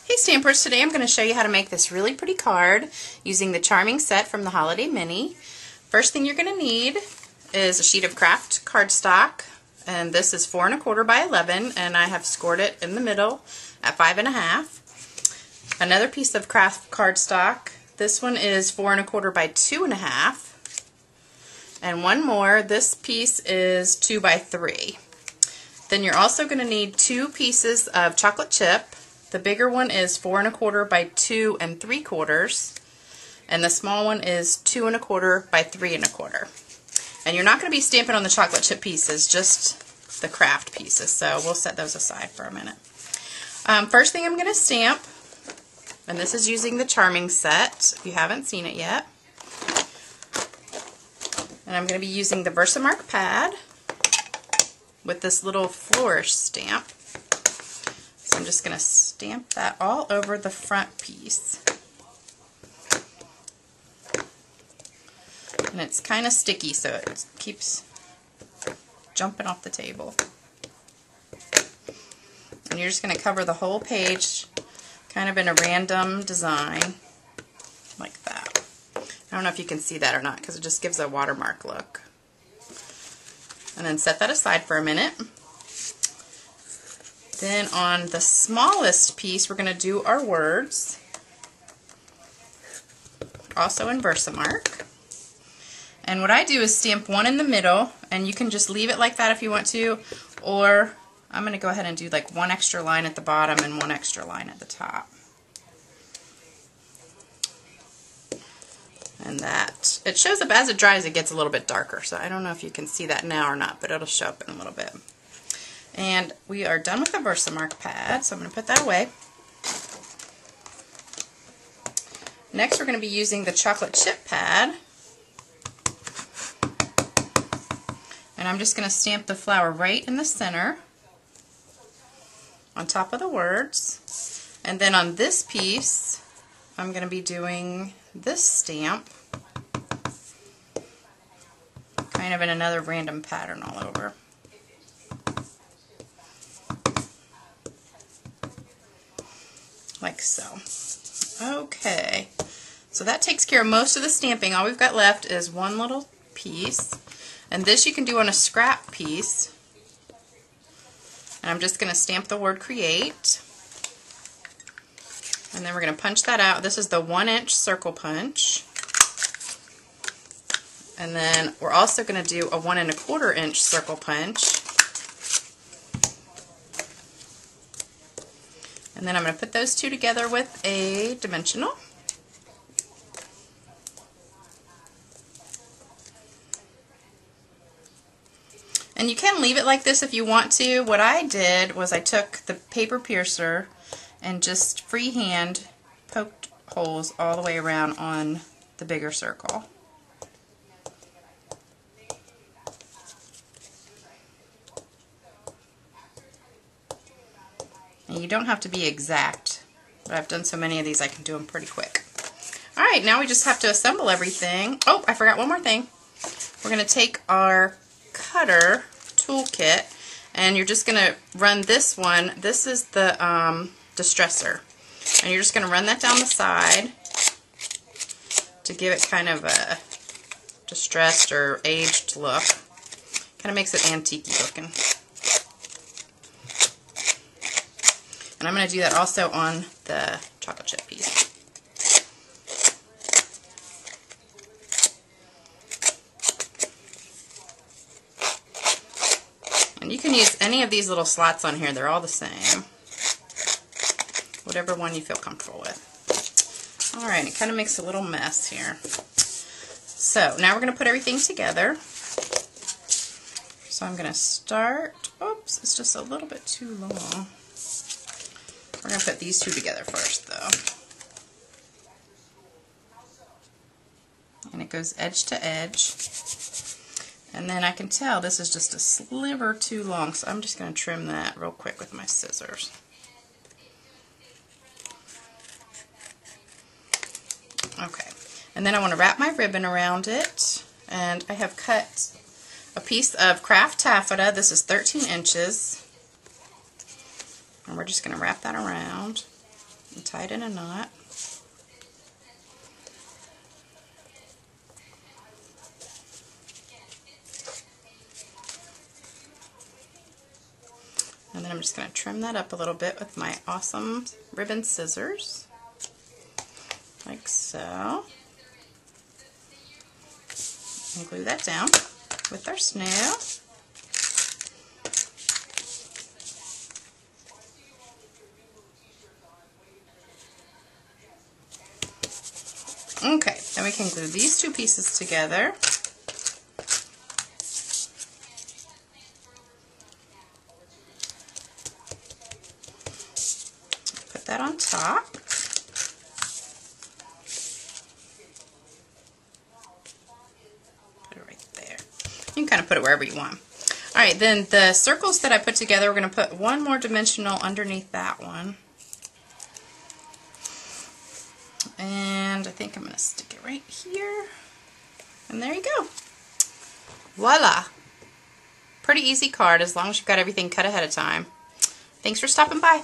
Hey Stampers, today I'm going to show you how to make this really pretty card using the Charming set from the Holiday Mini. First thing you're going to need is a sheet of craft cardstock, and this is 4 1/4 by 11, and I have scored it in the middle at 5 1/2. Another piece of craft cardstock, this one is 4 1/4 by 2 1/2, and one more, this piece is 2 by 3. Then you're also going to need 2 pieces of chocolate chip. The bigger one is 4 1/4 by 2 3/4, and the small one is 2 1/4 by 3 1/4. And you're not going to be stamping on the chocolate chip pieces, just the craft pieces, so we'll set those aside for a minute. First thing I'm going to stamp, and this is using the Charming set, if you haven't seen it yet. And I'm going to be using the Versamark pad with this little flourish stamp. So I'm just going to stamp that all over the front piece. And it's kind of sticky, so it keeps jumping off the table. And you're just going to cover the whole page kind of in a random design like that. I don't know if you can see that or not because it just gives a watermark look. And then set that aside for a minute. Then on the smallest piece, we're going to do our words, also in Versamark. And what I do is stamp one in the middle, and you can just leave it like that if you want to, or I'm going to go ahead and do like one extra line at the bottom and one extra line at the top. And that, it shows up as it dries, it gets a little bit darker, so I don't know if you can see that now or not, but it'll show up in a little bit. And we are done with the Versamark pad, so I'm going to put that away. Next we're going to be using the chocolate chip pad. And I'm just going to stamp the flower right in the center on top of the words. And then on this piece, I'm going to be doing this stamp, kind of in another random pattern all over. Like so. Okay, so that takes care of most of the stamping. All we've got left is one little piece, and this you can do on a scrap piece. And I'm just going to stamp the word create, and then we're going to punch that out. This is the 1-inch circle punch, and then we're also going to do a 1 1/4 inch circle punch. And then I'm going to put those two together with a dimensional. And you can leave it like this if you want to. What I did was I took the paper piercer and just freehand poked holes all the way around on the bigger circle. And you don't have to be exact, but I've done so many of these I can do them pretty quick. Alright, now we just have to assemble everything. Oh, I forgot one more thing. We're going to take our cutter toolkit, and you're just going to run this one. This is the distressor. And you're just going to run that down the side to give it kind of a distressed or aged look. Kind of makes it antique looking. And I'm going to do that also on the chocolate chip piece. And you can use any of these little slots on here. They're all the same. Whatever one you feel comfortable with. Alright, it kind of makes a little mess here. So now we're going to put everything together. So I'm going to start. Oops, it's just a little bit too long. We're going to put these two together first, though. And it goes edge to edge. And then I can tell this is just a sliver too long, so I'm just going to trim that real quick with my scissors. Okay. And then I want to wrap my ribbon around it. And I have cut a piece of craft taffeta. This is 13 inches. And we're just going to wrap that around. and tie it in a knot. And then I'm just going to trim that up a little bit with my awesome ribbon scissors, like so. And glue that down with our snail. Okay, then we can glue these two pieces together. Put that on top. Put it right there. You can kind of put it wherever you want. Alright, then the circles that I put together, we're going to put one more dimensional underneath that one. And I think I'm going to stick it right here. And there you go. Voila! Pretty easy card as long as you've got everything cut ahead of time. Thanks for stopping by.